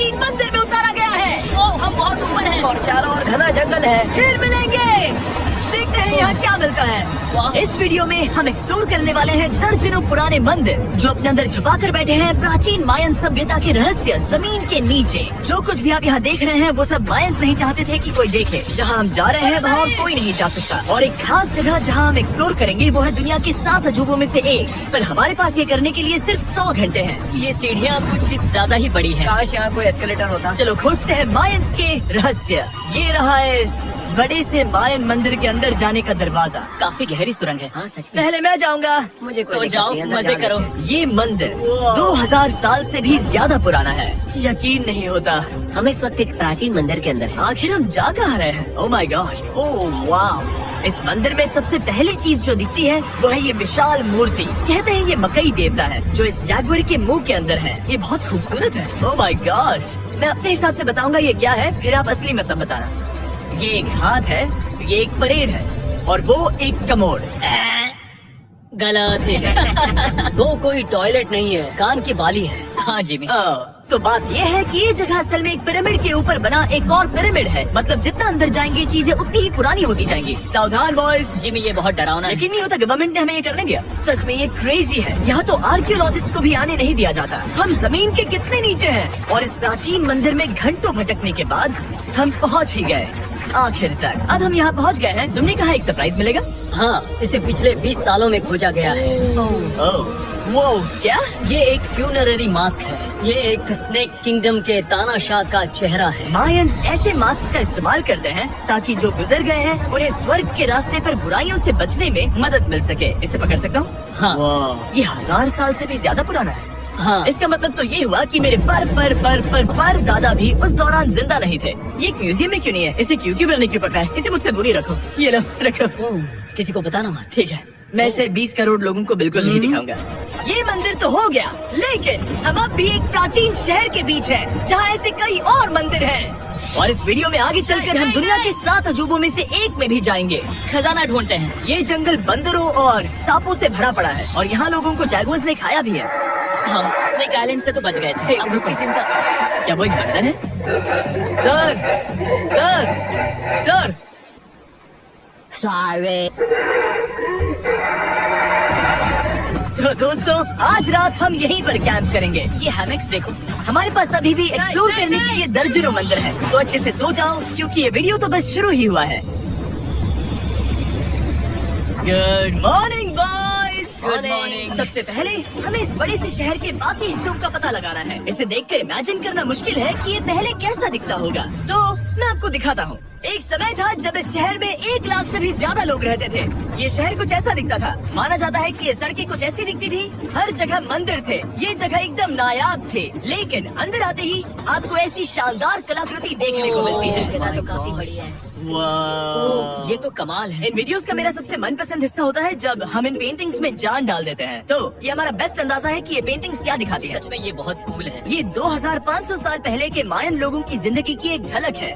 प्राचीन मंदिर में उतारा गया है। ओह, हम बहुत ऊपर हैं और चारों ओर घना जंगल है। फिर मिलेंगे, देखते हैं यहाँ क्या मिलता है। इस वीडियो में हम एक्सप्लोर करने वाले हैं दर्जनों पुराने मंदिर जो अपने अंदर छुपा कर बैठे हैं प्राचीन मायन सभ्यता के रहस्य जमीन के नीचे। जो कुछ भी आप यहाँ देख रहे हैं वो सब मायंस नहीं चाहते थे कि कोई देखे। जहाँ हम जा रहे हैं वहाँ और कोई नहीं जा सकता। और एक खास जगह जहाँ हम एक्सप्लोर करेंगे वो है दुनिया के 7 अजूबों में से एक। पर हमारे पास ये करने के लिए सिर्फ 100 घंटे हैं। ये सीढ़ियाँ कुछ ज्यादा ही बड़ी हैं। काश यहाँ कोई एस्केलेटर होता। चलो खोजते हैं मायंस के रहस्य। ये रहा है इस बड़े से मायन मंदिर के अंदर जाने का दरवाजा। काफी गहरी सुरंग है। हाँ सच में। पहले मैं जाऊंगा। मुझे तो जाओ, मजे करो। ये मंदिर 2000 साल से भी ज्यादा पुराना है। यकीन नहीं होता हम इस वक्त एक प्राचीन मंदिर के अंदर हैं। आखिर हम जा कहाँ रहे हैं। ओह माय गॉड, ओह वाव। इस मंदिर में सबसे पहली चीज जो दिखती है वो है ये विशाल मूर्ति। कहते हैं ये मकई देवता है जो इस जैगुआर के मुंह के अंदर है। ये बहुत खूबसूरत है। ओह माय गॉड, मैं अपने हिसाब से बताऊंगा ये क्या है, फिर आप असली मतलब बताना। ये एक हाथ है, ये एक परेड है और वो एक कमोड। गलत है। वो कोई टॉयलेट नहीं है, कान की बाली है। हाँ जिमी। तो बात ये है कि ये जगह असल में एक पिरामिड के ऊपर बना एक और पिरामिड है। मतलब जितना अंदर जाएंगे चीजें उतनी ही पुरानी होती जाएंगी। सावधान बॉयज। जिमी ये बहुत डरावना है। यकीन नहीं होता गवर्नमेंट ने हमें ये करने दिया। सच में ये क्रेजी है। यहाँ तो आर्कियोलॉजिस्ट को भी आने नहीं दिया जाता। हम जमीन के कितने नीचे हैं और इस प्राचीन मंदिर में घंटों भटकने के बाद हम पहुँच ही गए आखिर तक। अब हम यहाँ पहुँच गए हैं। तुमने कहा एक सरप्राइज मिलेगा। हाँ, इसे पिछले 20 सालों में खोजा गया है। वो क्या? ये एक फ्यूनररी मास्क है। ये एक स्नेक किंगडम के तानाशाह का चेहरा है। मायंस ऐसे मास्क का इस्तेमाल करते हैं ताकि जो गुजर गए हैं उन्हें स्वर्ग के रास्ते पर बुराइयों से बचने में मदद मिल सके। इसे पकड़ सकता हूँ? हाँ। ये 1000 साल से भी ज्यादा पुराना है। हाँ। इसका मतलब तो ये हुआ कि मेरे पर दादा भी उस दौरान जिंदा नहीं थे। ये एक म्यूजियम में क्यों नहीं है? इसे यूट्यूबर ने क्यों पकड़ा है? इसे मुझसे दूरी रखो। ये लो रखो। किसी को बताना मत। ठीक है, मैं इसे 20 करोड़ लोगों को बिल्कुल नहीं दिखाऊंगा। ये मंदिर तो हो गया, लेकिन हम अब भी एक प्राचीन शहर के बीच हैं, जहाँ ऐसे कई और मंदिर हैं। और इस वीडियो में आगे चलकर हम दुनिया के 7 अजूबों में से एक में भी जाएंगे। खजाना ढूंढते हैं। ये जंगल बंदरों और सांपों से भरा पड़ा है और यहाँ लोगों को जैगुआर्स ने खाया भी है। हम स्नेक आइलैंड से तो बच गए थे। अब उसकी चिंता। क्या वो एक बंदर है? Sir, sir, sir. सॉरी। तो दोस्तों आज रात हम यहीं पर कैंप करेंगे। ये हैमेक्स देखो। हमारे पास अभी भी एक्सप्लोर करने के लिए दर्जनों मंदिर हैं। तो अच्छे से सो जाओ क्योंकि ये वीडियो तो बस शुरू ही हुआ है। Good morning boys. Good morning. सबसे पहले हमें इस बड़े से शहर के बाकी हिस्सों का पता लगाना है। इसे देखकर इमेजिन करना मुश्किल है कि ये पहले कैसा दिखता होगा। तो मैं आपको दिखाता हूँ। एक समय था जब इस शहर में 1 लाख से भी ज्यादा लोग रहते थे। ये शहर कुछ ऐसा दिखता था। माना जाता है कि ये सड़कें कुछ ऐसी दिखती थी। हर जगह मंदिर थे। ये जगह एकदम नायाब थे। लेकिन अंदर आते ही आपको ऐसी शानदार कलाकृति देखने को मिलती है। जगह तो काफी बड़ी है। वाह, ये तो कमाल है। इन वीडियोस का मेरा सबसे मनपसंद हिस्सा होता है जब हम इन पेंटिंग्स में जान डाल देते हैं। तो ये हमारा बेस्ट अंदाजा है कि ये पेंटिंग्स क्या दिखाती है। सच में ये बहुत कूल है। ये 2500 साल पहले के मायन लोगों की जिंदगी की एक झलक है।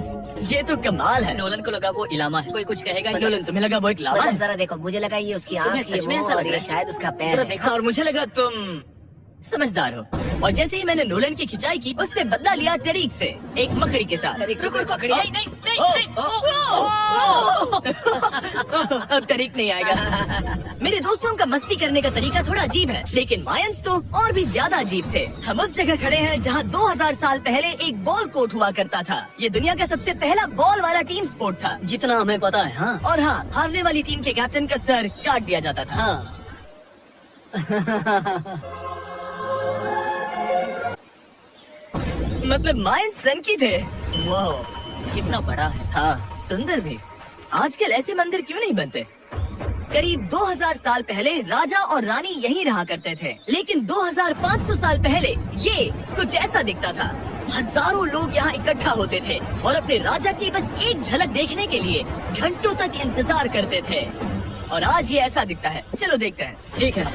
ये तो कमाल है। नोलन को लगा वो इलामा है। कोई कुछ कहेगा? नोलन, तुम्हें लगा वो एक लावा है? जरा देखो, मुझे लगा ये उसकी तुम्हें आँख, सच में ये ऐसा मुंह लग और रहा ये है? शायद उसका पैर जरा है। देखो। और मुझे लगा तुम समझदार हो। और जैसे ही मैंने नोलन की खिंचाई की उसने बदला लिया टरीक से एक मकड़ी के साथ। रुको रुको। नहीं, नहीं, नहीं, अब तरीक नहीं आएगा। मेरे दोस्तों का मस्ती करने का तरीका थोड़ा अजीब है, लेकिन मायंस तो और भी ज्यादा अजीब थे। हम उस जगह खड़े हैं जहाँ 2000 साल पहले एक बॉल कोर्ट हुआ करता था। ये दुनिया का सबसे पहला बॉल वाला टीम स्पोर्ट था। जितना हमें पता है। हाँ। और हाँ, हारने वाली टीम के कैप्टन का सर काट दिया जाता था। हाँ। मतलब मायंस सन की थे। वाह, कितना बड़ा है। हाँ, सुंदर भी। आजकल ऐसे मंदिर क्यों नहीं बनते? करीब 2000 साल पहले राजा और रानी यहीं रहा करते थे, लेकिन 2500 साल पहले ये कुछ ऐसा दिखता था। हजारों लोग यहाँ इकट्ठा होते थे और अपने राजा की बस एक झलक देखने के लिए घंटों तक इंतजार करते थे। और आज ये ऐसा दिखता है। चलो देखते हैं। ठीक है।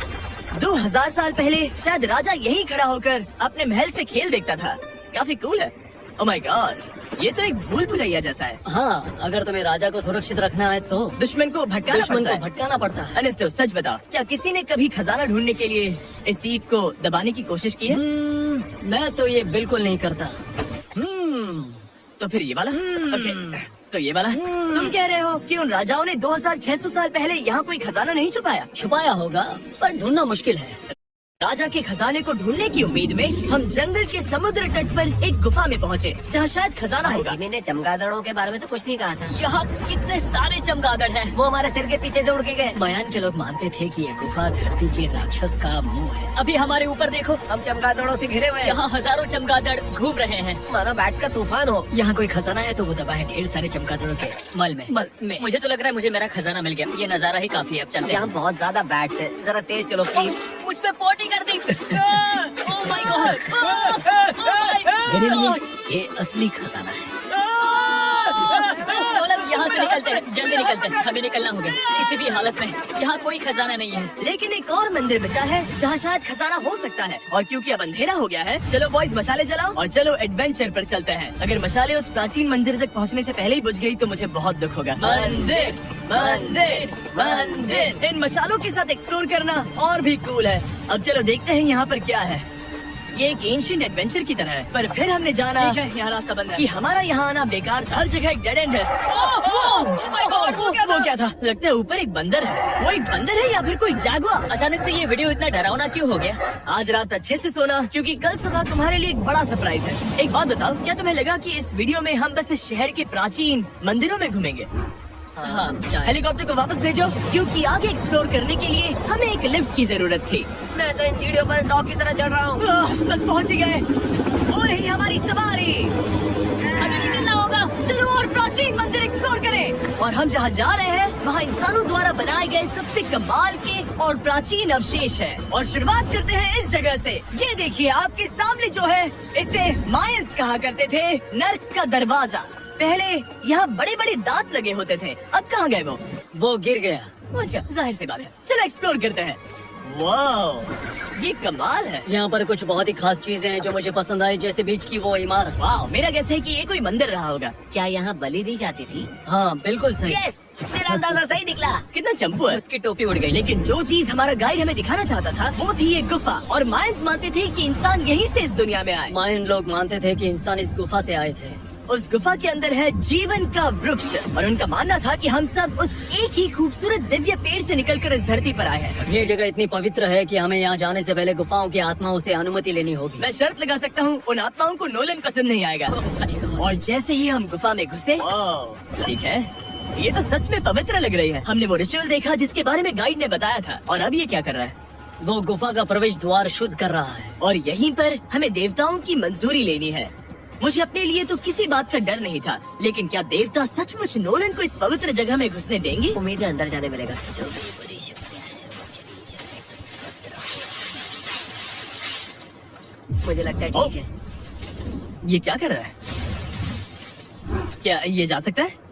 2000 साल पहले शायद राजा यहीं खड़ा होकर अपने महल से खेल देखता था। काफी कूल है। ओह माय गॉड, ये तो एक भूल भुलैया जैसा है। हाँ, अगर तुम्हें राजा को सुरक्षित रखना है तो दुश्मन को भटकाना पड़ता है। अनिस्टो, सच बताओ, क्या किसी ने कभी खजाना ढूंढने के लिए इस सीट को दबाने की कोशिश की है? मैं तो ये बिल्कुल नहीं करता। तो फिर ये वाला। ओके, तो ये वाला। तुम कह रहे हो कि उन राजाओं ने 2600 साल पहले यहाँ कोई खजाना नहीं छुपाया? छुपाया होगा पर ढूंढना मुश्किल है। राजा के खजाने को ढूंढने की उम्मीद में हम जंगल के समुद्र तट पर एक गुफा में पहुँचे, जहाँ शायद खजाना होगा। जिमी ने चमगादड़ों के बारे में तो कुछ नहीं कहा था। यहाँ कितने सारे चमगादड़ हैं। वो हमारे सिर के पीछे से उड़ के गए। मायान के लोग मानते थे कि ये गुफा धरती के राक्षस का मुंह है। अभी हमारे ऊपर देखो, हम चमगादड़ों से घिरे हुए हैं। यहाँ हजारों चमगादड़ घूम रहे हैं। मानो बैट्स का तूफान हो। यहाँ कोई खजाना है तो वो दबा है ढेर सारे चमगादड़ों के मल में। मुझे तो लग रहा है मुझे मेरा खजाना मिल गया। ये नजारा ही काफी है। अब चलते हैं। यहाँ बहुत ज्यादा बैट्स है, जरा तेज चलो प्लीज। मुझ पे पोटी कर दी। ओह माय गॉड, मेरे लिए ये असली खजाना है। यहाँ से निकलते हैं, जल्दी निकलते हैं, हमें निकलना होगा किसी भी हालत में। यहाँ कोई खजाना नहीं है। लेकिन एक और मंदिर बचा है जहाँ शायद खजाना हो सकता है। और क्योंकि अब अंधेरा हो गया है, चलो बॉयज मशाले जलाओ और चलो एडवेंचर पर चलते हैं। अगर मशाले उस प्राचीन मंदिर तक पहुँचने से पहले ही बुझ गई तो मुझे बहुत दुख होगा। मंदिर मंदिर मंदिर, इन मशालों के साथ एक्सप्लोर करना और भी कूल है। अब चलो देखते हैं यहाँ पर क्या है। ये एक एंशिएंट एडवेंचर की तरह है, पर फिर हमने जाना ठीक है, यहाँ रास्ता बंद है। कि हमारा यहाँ आना बेकार था। हर जगह एक डेड एंड है। वो क्या था? लगता है ऊपर एक बंदर है। वो एक बंदर है या फिर कोई जैगुआर? अचानक से ये वीडियो इतना डरावना क्यों हो गया? आज रात अच्छे से सोना, क्योंकि कल सुबह तुम्हारे लिए एक बड़ा सरप्राइज है। एक बात बताओ, क्या तुम्हें लगा कि इस वीडियो में हम बस इस शहर के प्राचीन मंदिरों में घूमेंगे? हाँ, हेलीकॉप्टर को वापस भेजो, क्योंकि आगे एक्सप्लोर करने के लिए हमें एक लिफ्ट की जरूरत थी। मैं तो इन सीढ़ियों पर डॉग की तरह चढ़ रहा हूँ। बस पहुँच ही गए। हो रही हमारी सवारी। अभी निकलना होगा। चलो और प्राचीन मंदिर एक्सप्लोर करें। और हम जहाँ जा रहे हैं वहाँ इंसानों द्वारा बनाए गए सबसे कमाल के और प्राचीन अवशेष है। और शुरुआत करते हैं इस जगह से। ये देखिए आपके सामने जो है, इसे मायंस कहा करते थे, नर्क का दरवाजा। पहले यहाँ बड़े बड़े दांत लगे होते थे, अब कहाँ गए वो गिर गया। अच्छा, जाहिर सी बात है। चलो एक्सप्लोर करते हैं। वाओ, ये कमाल है। यहाँ पर कुछ बहुत ही खास चीजें हैं जो मुझे पसंद आई, जैसे बीच की वो इमारत। वाह, मेरा गैस है कि ये कोई मंदिर रहा होगा। क्या यहाँ बलि दी जाती थी? हाँ बिल्कुल सही। यस, तेरा अंदाजा सही निकला। कितना चंपू है। उसकी टोपी उड़ गई। लेकिन जो चीज हमारा गाइड हमें दिखाना चाहता था वो थी ये गुफा। और मायंस मानते थे कि इंसान यहीं से इस दुनिया में आए। मायन लोग मानते थे कि इंसान इस गुफा से आए थे। उस गुफा के अंदर है जीवन का वृक्ष, और उनका मानना था कि हम सब उस एक ही खूबसूरत दिव्य पेड़ से निकलकर इस धरती पर आए हैं। ये जगह इतनी पवित्र है कि हमें यहाँ जाने से पहले गुफाओं की आत्माओं से अनुमति लेनी होगी। मैं शर्त लगा सकता हूँ उन आत्माओं को नोलन पसंद नहीं आएगा। और जैसे ही हम गुफा में घुसे, ठीक है, ये तो सच में पवित्र लग रही है। हमने वो रिचुअल देखा जिसके बारे में गाइड ने बताया था। और अब ये क्या कर रहा है? वो गुफा का प्रवेश द्वार शुद्ध कर रहा है। और यहीं पर हमें देवताओं की मंजूरी लेनी है। मुझे अपने लिए तो किसी बात का डर नहीं था, लेकिन क्या देवता सचमुच नोलन को इस पवित्र जगह में घुसने देंगे? उम्मीद है अंदर जाने मिलेगा। जो भी बड़ी शक्तियाँ हैं, वो चली जाए, एकदम स्वस्थ रहो। मुझे लगता है ठीक है। ये क्या कर रहा है? क्या ये जा सकता है?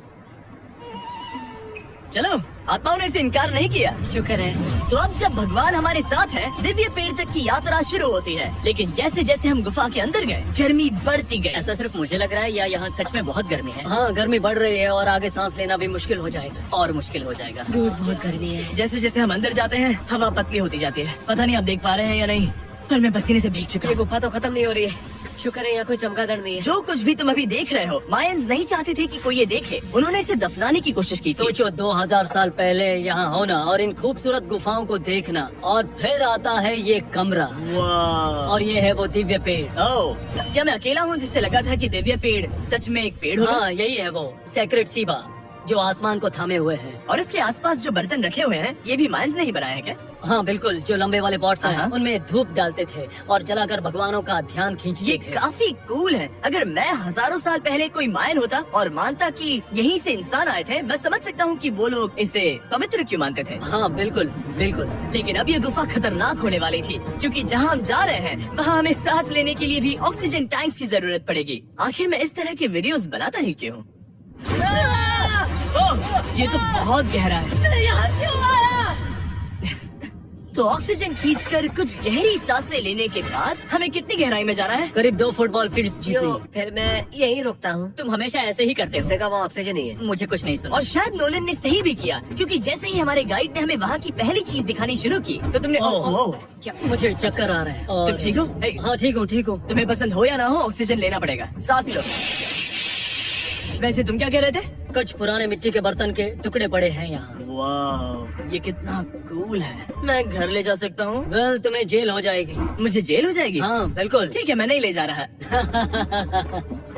चलो, आत्माओं ने इसे इनकार नहीं किया। शुक्र है। तो अब जब भगवान हमारे साथ है, दिव्य पेड़ तक की यात्रा शुरू होती है। लेकिन जैसे जैसे हम गुफा के अंदर गए, गर्मी बढ़ती गई। ऐसा सिर्फ मुझे लग रहा है या यहाँ सच में बहुत गर्मी है? हाँ, गर्मी बढ़ रही है और आगे सांस लेना भी मुश्किल हो जाएगा। और मुश्किल हो जाएगा। दूर बहुत गर्मी है। जैसे जैसे हम अंदर जाते हैं, हवा पतली होती जाती है। पता नहीं आप देख पा रहे हैं या नहीं, पर मैं पसीने से भीग चुका ये हूँ। गुफा तो खत्म नहीं हो रही है। शुक्र है यहाँ कोई चमगादड़ नहीं है। जो कुछ भी तुम अभी देख रहे हो, मायंस नहीं चाहते थे कि कोई ये देखे। उन्होंने इसे दफनाने की कोशिश की थी। सोचो 2000 साल पहले यहाँ होना और इन खूबसूरत गुफाओं को देखना, और फिर आता है ये कमरा, वाह। और ये है वो दिव्य पेड़। ओह, क्या मैं अकेला हूँ जिससे लगा था कि दिव्य पेड़ सच में एक पेड़ होगा? हाँ, यही है वो सेक्रेट सीबा जो आसमान को थामे हुए है। और इसके आसपास जो बर्तन रखे हुए हैं, ये भी मायंस ने ही बनाए हैं क्या? हाँ बिल्कुल, जो लंबे वाले पॉट्स हैं हाँ। उनमें धूप डालते थे और जलाकर भगवानों का ध्यान खींचते ये थे। काफी कूल है। अगर मैं हजारों साल पहले कोई मायन होता और मानता कि यहीं से इंसान आए थे, मैं समझ सकता हूँ कि वो लोग इसे पवित्र क्यों मानते थे। हाँ बिल्कुल बिल्कुल। लेकिन अब ये गुफा खतरनाक होने वाली थी, क्योंकि जहाँ हम जा रहे हैं वहाँ हमें सांस लेने के लिए भी ऑक्सीजन टैंक्स की जरूरत पड़ेगी। आखिर मैं इस तरह के वीडियोस बनाता ही क्यों? ओह, ये तो बहुत गहरा है। यहाँ क्यों आया? तो ऑक्सीजन खींचकर कुछ गहरी सांसें लेने के बाद हमें कितनी गहराई में जाना है? करीब 2 फुटबॉल फील्ड्स जो जितनी। फिर मैं यही रुकता हूँ। तुम हमेशा ऐसे ही करते उससे हो। का वो ऑक्सीजन ही है। मुझे कुछ नहीं सुना। और शायद नोलन ने सही भी किया, क्योंकि जैसे ही हमारे गाइड ने हमें वहाँ की पहली चीज दिखानी शुरू की तो तुमने क्या मुझे चक्कर आ रहा है? और तुम ठीक हो? हे, हाँ ठीक हूँ। तुम्हें पसंद हो या ना हो, ऑक्सीजन लेना पड़ेगा। सांस लो। वैसे तुम क्या कह रहे थे? कुछ पुराने मिट्टी के बर्तन के टुकड़े पड़े हैं यहाँ। वाह, ये कितना कूल है। मैं घर ले जा सकता हूँ? वेल तुम्हें जेल हो जाएगी। मुझे जेल हो जाएगी? हाँ बिल्कुल। ठीक है, मैं नहीं ले जा रहा।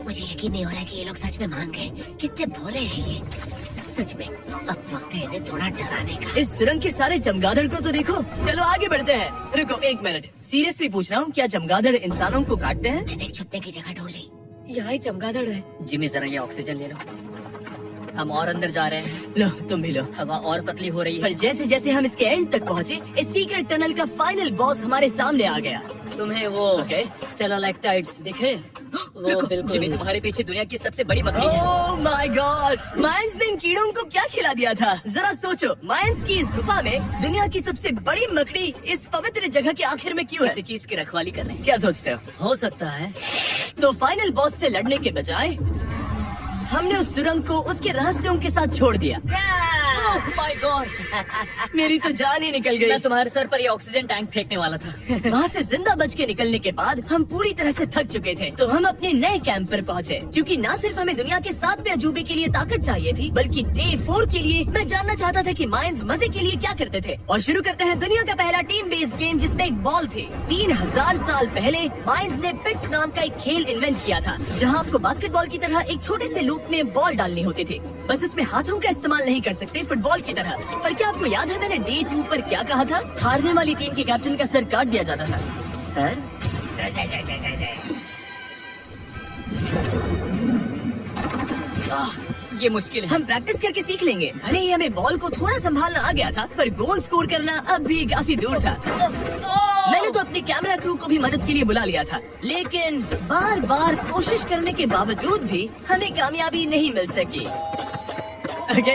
मुझे यकीन नहीं हो रहा कि ये लोग सच में मान गए। कितने भोले हैं ये। सच में अब वक्त है इन्हें थोड़ा डराने का। इस सुरंग के सारे चमगादड़ को तो देखो। चलो आगे बढ़ते हैं। रुको 1 मिनट, सीरियसली पूछ रहा हूँ, क्या चमगादड़ इंसानों को काटते हैं? मैंने एक छुपने की जगह ढूंढ ली। यहाँ ही चमगादड़ है। जिमी जरा ये ऑक्सीजन ले लो। हम और अंदर जा रहे हैं। लो तुम भी लो। हवा और पतली हो रही पर है। जैसे जैसे हम इसके एंड तक पहुँचे, इस सीक्रेट टनल का फाइनल बॉस हमारे सामने आ गया। तुम्हें वो ओके। स्टेलाक्टाइट्स दिखे? वो रुको, बिल्कुल जिमी, तुम्हारे पीछे दुनिया की सबसे बड़ी बकरी है। ओह माय गॉड, मायंस ने इन कीड़ों को क्या खिला दिया था? जरा सोचो, मायंस की इस गुफा में दुनिया की सबसे बड़ी मकड़ी इस पवित्र जगह के आखिर में क्यों है? किसी चीज की रखवाली कर रहे हैं। क्या सोचते हो? हो सकता है। तो फाइनल बॉस से लड़ने के बजाय हमने उस सुरंग को उसके रहस्यों के साथ छोड़ दिया। ओह माय गॉड, मेरी तो जान ही निकल गई। मैं तुम्हारे सर पर ये ऑक्सीजन टैंक फेंकने वाला था। वहाँ से जिंदा बच के निकलने के बाद हम पूरी तरह से थक चुके थे, तो हम अपने नए कैंप पर पहुँचे, क्योंकि न सिर्फ हमें दुनिया के 7वें अजूबे के लिए ताकत चाहिए थी, बल्कि डे 4 के लिए मैं जानना चाहता था कि मायंस मजे के लिए क्या करते थे। और शुरू करते हैं दुनिया का पहला टीम बेस्ड गेम, जिसमें एक बॉल थी। 3000 साल पहले मायंस ने पिट्स नाम का एक खेल इन्वेंट किया था, जहाँ आपको बास्केटबॉल की तरह एक छोटे से लूप में बॉल डालनी होती थी। बस इसमें हाथों का इस्तेमाल नहीं कर सकते फुटबॉल की तरह। पर क्या आपको याद है मैंने डे 2 पर क्या कहा था? हारने वाली टीम के कैप्टन का सर काट दिया जाता था। सर ये मुश्किल है। हम प्रैक्टिस करके सीख लेंगे। भले ही हमें बॉल को थोड़ा संभालना आ गया था, पर गोल स्कोर करना अब भी काफी दूर था। मैंने तो अपने कैमरा क्रू को भी मदद के लिए बुला लिया था, लेकिन बार बार कोशिश करने के बावजूद भी हमें कामयाबी नहीं मिल सकी। ओके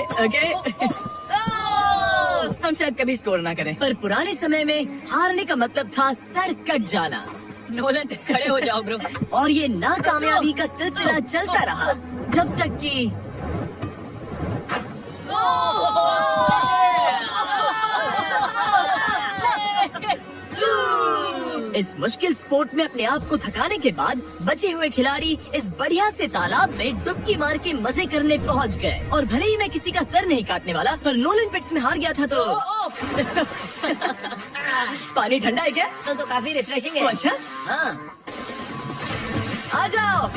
हम शायद कभी स्कोर ना करें, पर पुराने समय में हारने का मतलब था सर कट जाना। नोलन खड़े हो जाओ ब्रो। और ये नाकामयाबी का सिलसिला चलता रहा जब तक कि इस मुश्किल स्पोर्ट में अपने आप को थकाने के बाद बचे हुए खिलाड़ी इस बढ़िया से तालाब में डुबकी मार के मजे करने पहुंच गए। और भले ही मैं किसी का सर नहीं काटने वाला, पर नोलन पिट्स में हार गया था तो पानी ठंडा है क्या? तो काफी रिफ्रेशिंग ओ, है। अच्छा हाँ आ जाओ।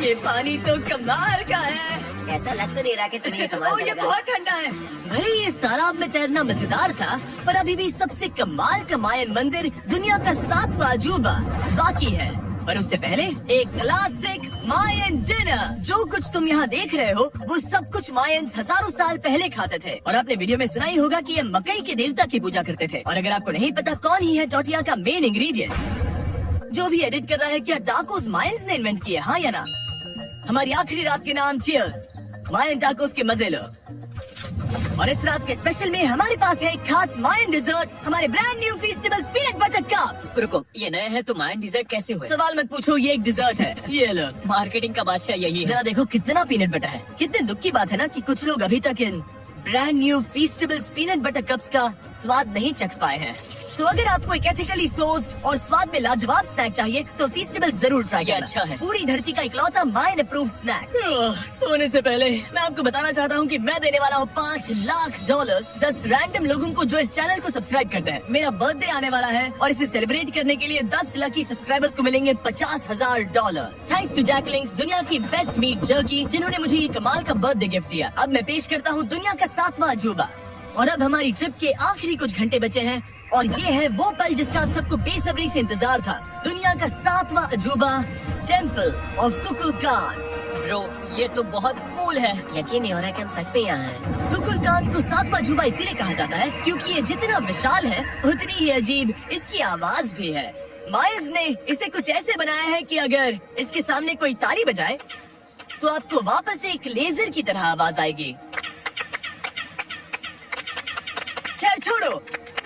ये पानी तो कमाल का है। ऐसा लग तो नहीं रहा कि तुम्हें ये कमाल ओ, ये करेगा। बहुत ठंडा है। भले ही इस तालाब में तैरना मजेदार था, पर अभी भी सबसे कमाल का मायन मंदिर दुनिया का 7वां अजूबा बाकी है। पर उससे पहले एक क्लासिक मायन डिनर। जो कुछ तुम यहाँ देख रहे हो, वो सब कुछ मायंस हजारों साल पहले खाते थे। और आपने वीडियो में सुना ही होगा कि ये मकई के देवता की पूजा करते थे। और अगर आपको नहीं पता कौन ही है टोटिया का मेन इंग्रेडिएंट, जो भी एडिट कर रहा है, क्या टाकोस मायंस ने इन्वेंट किए? हाँ या ना? हमारी आखिरी रात के नाम चीयर्स, मायन टाकोस के मजे लो। और इस रात के स्पेशल में हमारे पास है एक खास मायन डिजर्ट, हमारे brand new festival peanut butter cups. रुको, ये नए हैं तो मायन डिजर्ट कैसे हुए? सवाल मत पूछो, ये एक डिजर्ट है। ये लो। मार्केटिंग का बादशाह यही है। जरा देखो कितना पीनट बटर है। कितने दुख की बात है ना कि कुछ लोग अभी तक इन brand new festival peanut butter cups का स्वाद नहीं चख पाए हैं। तो अगर आपको एक एथिकली सोर्स्ड और स्वाद में लाजवाब स्नैक चाहिए तो फेस्टिवल जरूर ट्राई ये करना। अच्छा है। पूरी धरती का इकलौता मायन अप्रूव्ड स्नैक। सोने से पहले मैं आपको बताना चाहता हूँ कि मैं देने वाला हूँ $5 लाख 10 रैंडम लोगों को जो इस चैनल को सब्सक्राइब करते हैं। मेरा बर्थडे आने वाला है और इसे सेलिब्रेट करने के लिए 10 लकी सब्सक्राइबर्स को मिलेंगे $50,000। थैंक्स टू जैकलिंग्स, दुनिया की बेस्ट मीट जर्की, जिन्होंने मुझे ये कमाल का बर्थडे गिफ्ट दिया। अब मैं पेश करता हूँ दुनिया का 7वां अजूबा। और अब हमारी ट्रिप के आखिरी कुछ घंटे बचे हैं, और ये है वो पल जिसका आप सबको बेसब्री से इंतजार था। दुनिया का 7वां अजूबा, टेम्पल ऑफ कुकुलकान। ब्रो, ये तो बहुत कूल है। यकीन नहीं हो रहा कि हम सच में यहाँ हैं। कुकुलकान को 7वां अजूबा इसीलिए कहा जाता है क्योंकि ये जितना विशाल है उतनी ही अजीब इसकी आवाज भी है। माइल्स ने इसे कुछ ऐसे बनाया है कि अगर इसके सामने कोई ताली बजाए तो आपको वापस एक लेजर की तरह आवाज आएगी। खैर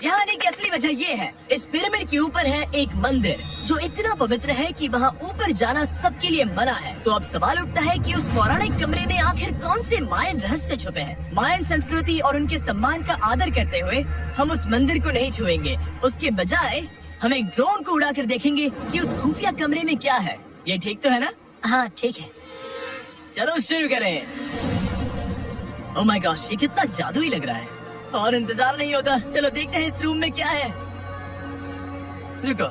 यहाँ आने की असली वजह ये है, इस पिरामिड के ऊपर है एक मंदिर जो इतना पवित्र है कि वहाँ ऊपर जाना सबके लिए मना है। तो अब सवाल उठता है कि उस पौराणिक कमरे में आखिर कौन से मायन रहस्य छुपे हैं। मायन संस्कृति और उनके सम्मान का आदर करते हुए हम उस मंदिर को नहीं छुएंगे, उसके बजाय हम एक ड्रोन को उड़ाकर देखेंगे कि उस खुफिया कमरे में क्या है। ये ठीक तो है ना? हाँ ठीक है। चलो शुरू करें। ओह माय गॉश, ये कितना जादुई लग रहा है और इंतजार नहीं होता। चलो देखते हैं इस रूम में क्या है। रुको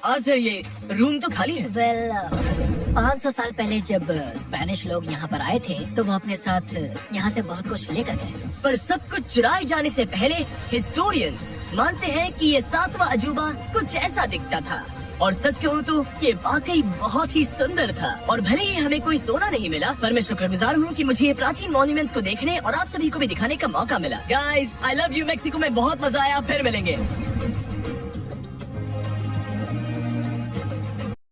आर्थर, ये रूम तो खाली है। वेल 500 साल पहले जब स्पेनिश लोग यहाँ पर आए थे तो वो अपने साथ यहाँ से बहुत कुछ लेकर गए। पर सब कुछ चुराए जाने से पहले हिस्टोरियंस मानते हैं कि ये 7वां अजूबा कुछ ऐसा दिखता था। और सच कहूँ तो ये वाकई बहुत ही सुंदर था। और भले ही हमें कोई सोना नहीं मिला, पर मैं शुक्रगुजार हूँ कि मुझे ये प्राचीन मॉन्यूमेंट्स को देखने और आप सभी को भी दिखाने का मौका मिला। Guys, I love you. Mexico में बहुत मजा आया, फिर मिलेंगे।